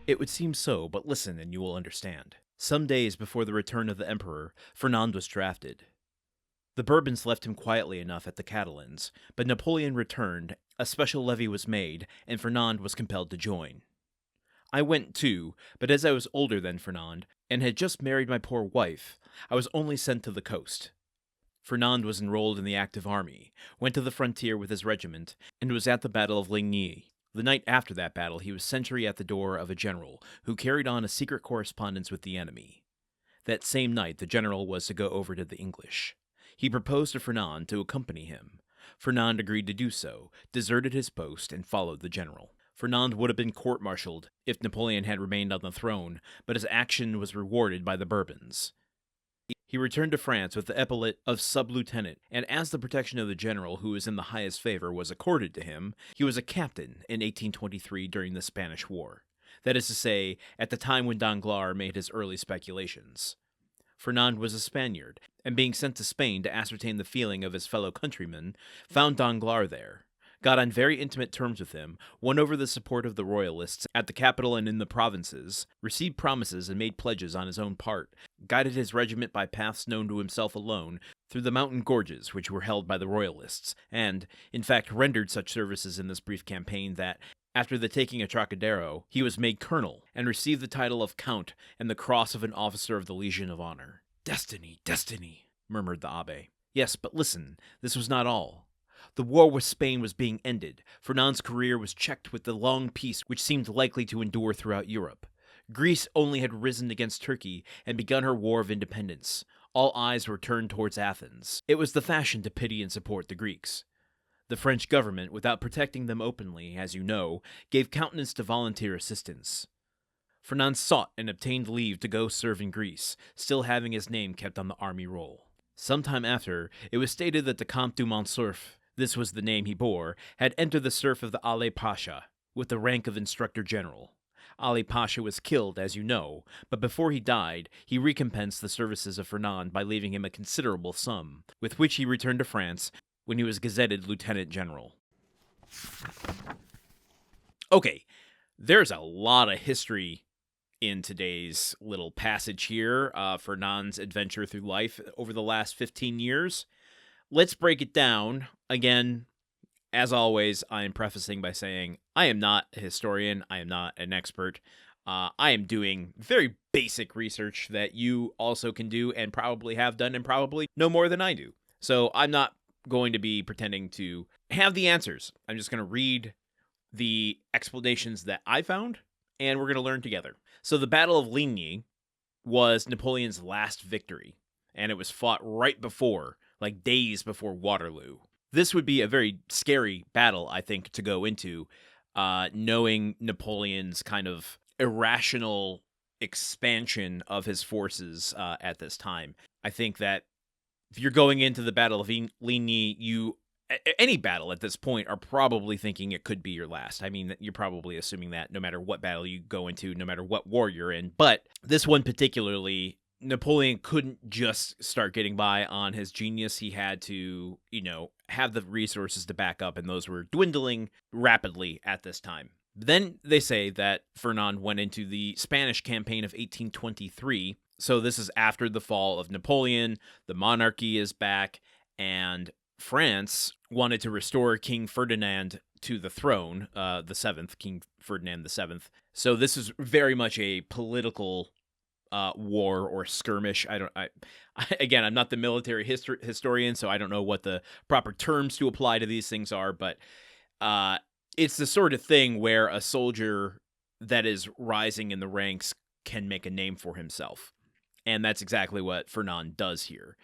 It would seem so, but listen and you will understand. Some days before the return of the Emperor, Fernand was drafted. The Bourbons left him quietly enough at the Catalans, but Napoleon returned, a special levy was made, and Fernand was compelled to join. I went too, but as I was older than Fernand, and had just married my poor wife, I was only sent to the coast. Fernand was enrolled in the active army, went to the frontier with his regiment, and was at the Battle of Ligny. The night after that battle, he was sentry at the door of a general who carried on a secret correspondence with the enemy. That same night, the general was to go over to the English. He proposed to Fernand to accompany him. Fernand agreed to do so, deserted his post, and followed the general. Fernand would have been court-martialed if Napoleon had remained on the throne, but his action was rewarded by the Bourbons. He returned to France with the epaulet of sub-lieutenant, and as the protection of the general who was in the highest favor was accorded to him, he was a captain in 1823 during the Spanish War. That is to say, at the time when Danglars made his early speculations. Fernand was a Spaniard, and being sent to Spain to ascertain the feeling of his fellow countrymen, found Danglars there, got on very intimate terms with him, won over the support of the royalists at the capital and in the provinces, received promises and made pledges on his own part, guided his regiment by paths known to himself alone, through the mountain gorges which were held by the royalists, and, in fact, rendered such services in this brief campaign that, after the taking of Trocadero, he was made colonel, and received the title of count and the cross of an officer of the Legion of Honor. "Destiny, destiny," murmured the abbé. Yes, but listen, this was not all. The war with Spain was being ended. Fernand's career was checked with the long peace which seemed likely to endure throughout Europe. Greece only had risen against Turkey and begun her war of independence. All eyes were turned towards Athens. It was the fashion to pity and support the Greeks. The French government, without protecting them openly, as you know, gave countenance to volunteer assistance. Fernand sought and obtained leave to go serve in Greece, still having his name kept on the army roll. Some time after, it was stated that the Comte de Morcerf, this was the name he bore, had entered the service of the Ali Pasha, with the rank of instructor general. Ali Pasha was killed, as you know, but before he died, he recompensed the services of Fernand by leaving him a considerable sum, with which he returned to France when he was gazetted lieutenant general. Okay, there's a lot of history in today's little passage here, Fernand's adventure through life over the last 15 years. Let's break it down. Again, as always, I am prefacing by saying I am not a historian. I am not an expert. I am doing very basic research that you also can do and probably have done and probably know more than I do. So I'm not going to be pretending to have the answers. I'm just going to read the explanations that I found, and we're going to learn together. So the Battle of Ligny was Napoleon's last victory, and it was fought right before, like days before Waterloo. This would be a very scary battle, I think, to go into, knowing Napoleon's kind of irrational expansion of his forces at this time. I think that if you're going into the Battle of Ligny, any battle at this point are probably thinking it could be your last. I mean, you're probably assuming that no matter what battle you go into, no matter what war you're in. But this one particularly, Napoleon couldn't just start getting by on his genius. He had to, have the resources to back up, and those were dwindling rapidly at this time. Then they say that Fernand went into the Spanish campaign of 1823. So this is after the fall of Napoleon. The monarchy is back, and France wanted to restore King Ferdinand to the throne, the seventh, King Ferdinand the Seventh. So this is very much a political war or skirmish. Again, I'm not the military historian, so I don't know what the proper terms to apply to these things are, but it's the sort of thing where a soldier that is rising in the ranks can make a name for himself. And that's exactly what Fernand does here.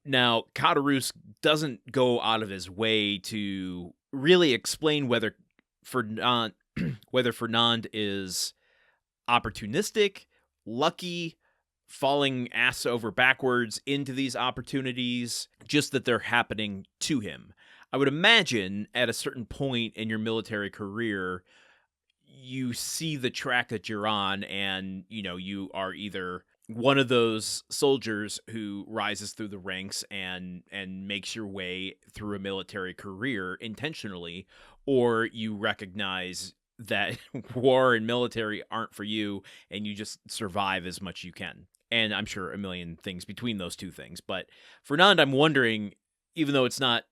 Now, Caderousse doesn't go out of his way to really explain whether Fernand is opportunistic, lucky, falling ass over backwards into these opportunities, just that they're happening to him. I would imagine at a certain point in your military career, you see the track that you're on, and you are either one of those soldiers who rises through the ranks and makes your way through a military career intentionally, or you recognize that war and military aren't for you, and you just survive as much as you can. And I'm sure a million things between those two things. But Fernand, I'm wondering, even though it's not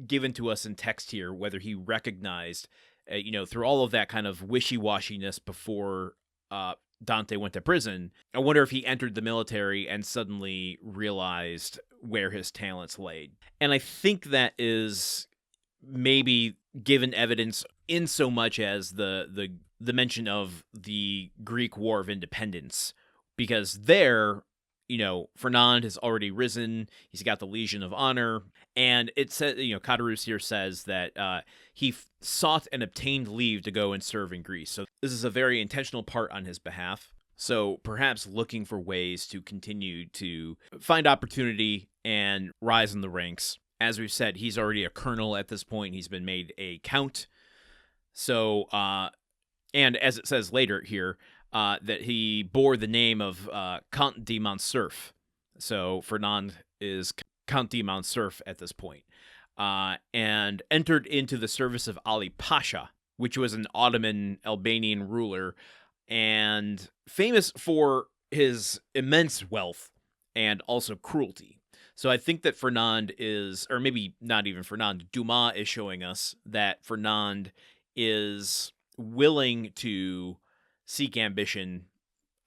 given to us in text here, whether he recognized, through all of that kind of wishy-washiness before Dante went to prison, I wonder if he entered the military and suddenly realized where his talents laid. And I think that is maybe given evidence in so much as the mention of the Greek War of Independence, because there, Fernand has already risen. He's got the Legion of Honor, and it says, Caderousse here says that he sought and obtained leave to go and serve in Greece. So this is a very intentional part on his behalf. So perhaps looking for ways to continue to find opportunity and rise in the ranks. As we've said, he's already a colonel at this point. He's been made a count. So, and as it says later here, that he bore the name of Comte de Morcerf. So Fernand is Comte de Morcerf at this point, and entered into the service of Ali Pasha, which was an Ottoman Albanian ruler, and famous for his immense wealth and also cruelty. So I think that Fernand is, or maybe not even Fernand, Dumas is showing us that Fernand is willing to seek ambition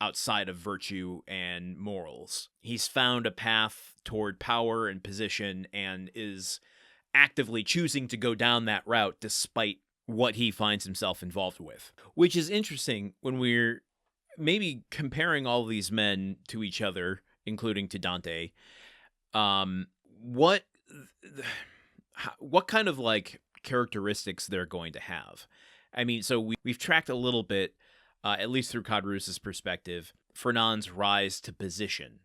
outside of virtue and morals. He's found a path toward power and position and is actively choosing to go down that route despite what he finds himself involved with. Which is interesting when we're maybe comparing all these men to each other, including to Dante. What kind of like characteristics they're going to have? I mean, so we've tracked a little bit, at least through Caderousse's perspective, Fernand's rise to position.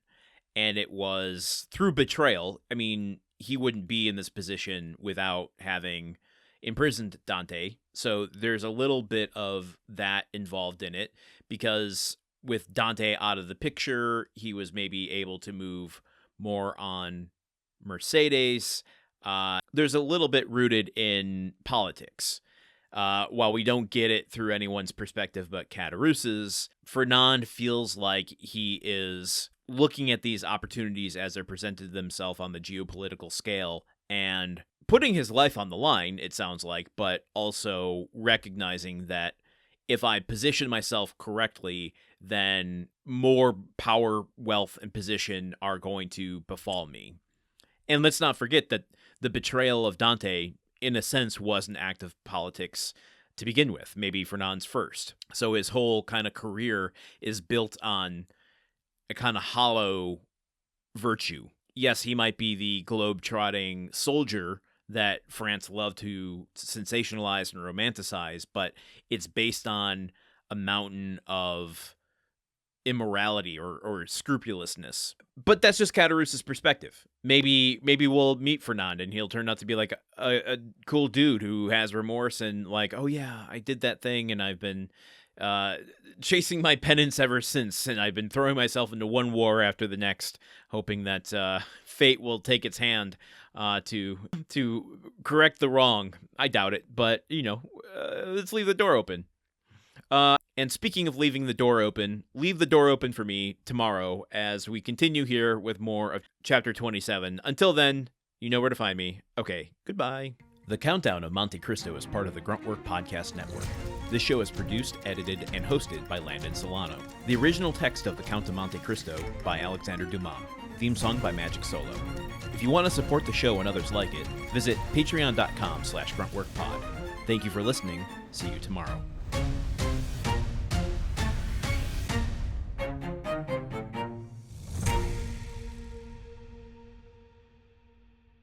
And it was through betrayal. I mean, he wouldn't be in this position without having imprisoned Dante. So there's a little bit of that involved in it, because with Dante out of the picture, he was maybe able to move more on Mercedes. There's a little bit rooted in politics. While we don't get it through anyone's perspective but Caderousse's, Fernand feels like he is looking at these opportunities as they're presented themselves on the geopolitical scale and putting his life on the line, it sounds like, but also recognizing that if I position myself correctly, then more power, wealth, and position are going to befall me. And let's not forget that the betrayal of Dante, in a sense, was an act of politics to begin with, maybe Fernand's first. So his whole kind of career is built on a kind of hollow virtue. Yes, he might be the globe-trotting soldier that France loved to sensationalize and romanticize, but it's based on a mountain of immorality or scrupulousness. But that's just Caderousse's perspective. Maybe we'll meet Fernand and he'll turn out to be like a cool dude who has remorse and like, oh yeah, I did that thing and I've been chasing my penance ever since, and I've been throwing myself into one war after the next, hoping that fate will take its hand to correct the wrong. I doubt it, but let's leave the door open. And speaking of leaving the door open, leave the door open for me tomorrow as we continue here with more of Chapter 27. Until then, you know where to find me. Okay, goodbye. The Countdown of Monte Cristo is part of the Gruntwork Podcast Network. This show is produced, edited, and hosted by Landon Solano. The original text of The Count of Monte Cristo by Alexander Dumas. Theme song by Magic Solo. If you want to support the show and others like it, visit patreon.com/gruntworkpod. Thank you for listening. See you tomorrow.